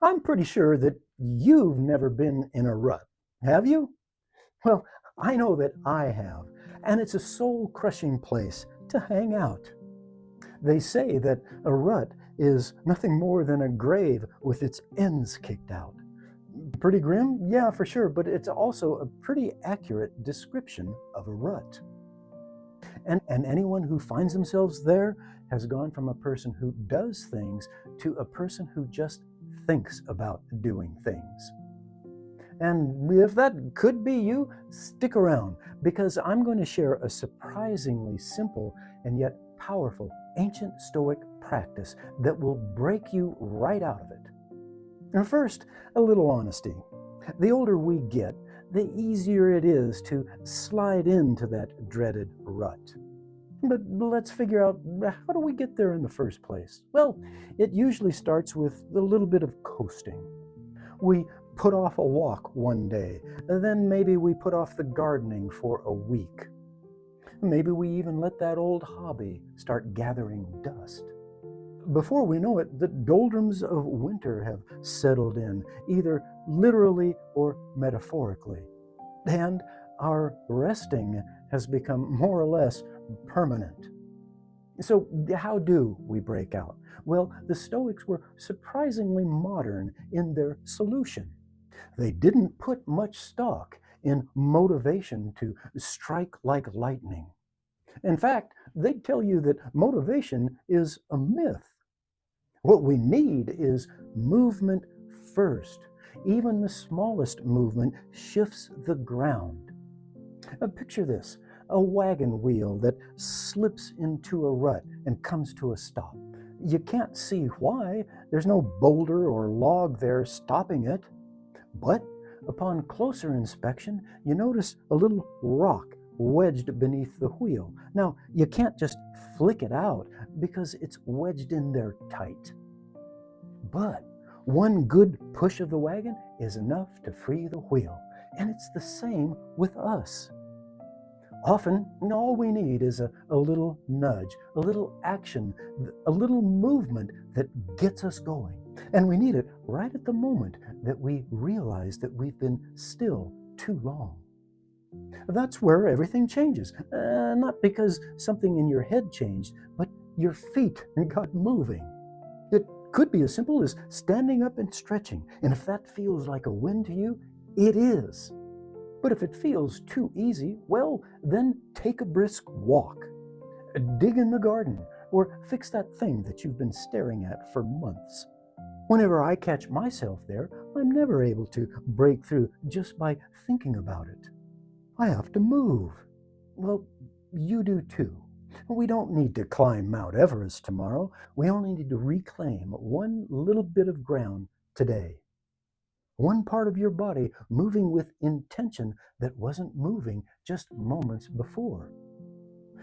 I'm pretty sure that you've never been in a rut, have you? Well, I know that I have, and it's a soul-crushing place to hang out. They say that a rut is nothing more than a grave with its ends kicked out. Pretty grim? Yeah, for sure, but it's also a pretty accurate description of a rut. And anyone who finds themselves there has gone from a person who does things to a person who just thinks about doing things. And if that could be you, stick around because I'm going to share a surprisingly simple and yet powerful ancient Stoic practice that will break you right out of it. And first, a little honesty. The older we get, the easier it is to slide into that dreaded rut. But let's figure out, how do we get there in the first place? Well, it usually starts with a little bit of coasting. We put off a walk one day, and then maybe we put off the gardening for a week. Maybe we even let that old hobby start gathering dust. Before we know it, the doldrums of winter have settled in, either literally or metaphorically. And our resting has become more or less permanent. So, how do we break out? Well, the Stoics were surprisingly modern in their solution. They didn't put much stock in motivation to strike like lightning. In fact, they'd tell you that motivation is a myth. What we need is movement first. Even the smallest movement shifts the ground. Picture this, a wagon wheel that slips into a rut and comes to a stop. You can't see why. There's no boulder or log there stopping it. But upon closer inspection, you notice a little rock wedged beneath the wheel. Now, you can't just flick it out because it's wedged in there tight. But one good push of the wagon is enough to free the wheel. And it's the same with us. Often, all we need is a little nudge, a little action, a little movement that gets us going. And we need it right at the moment that we realize that we've been still too long. That's where everything changes. Not because something in your head changed, but your feet got moving. It could be as simple as standing up and stretching. And if that feels like a win to you, it is. But if it feels too easy, well, then take a brisk walk. Dig in the garden, or fix that thing that you've been staring at for months. Whenever I catch myself there, I'm never able to break through just by thinking about it. I have to move. Well, you do too. We don't need to climb Mount Everest tomorrow. We only need to reclaim one little bit of ground today. One part of your body moving with intention that wasn't moving just moments before.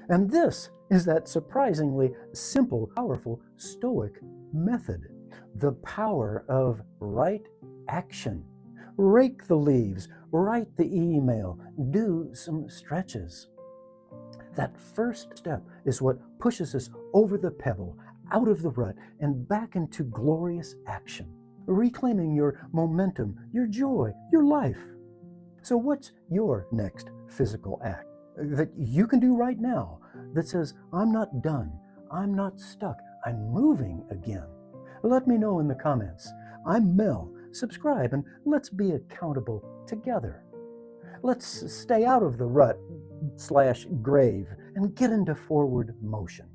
And this is that surprisingly simple, powerful Stoic method. The power of right action. Rake the leaves, write the email, do some stretches. That first step is what pushes us over the pebble, out of the rut, and back into glorious action, reclaiming your momentum, your joy, your life. So what's your next physical act that you can do right now that says, I'm not done, I'm not stuck, I'm moving again? Let me know in the comments. I'm Mel. Subscribe and let's be accountable together. Let's stay out of the rut/grave and get into forward motion.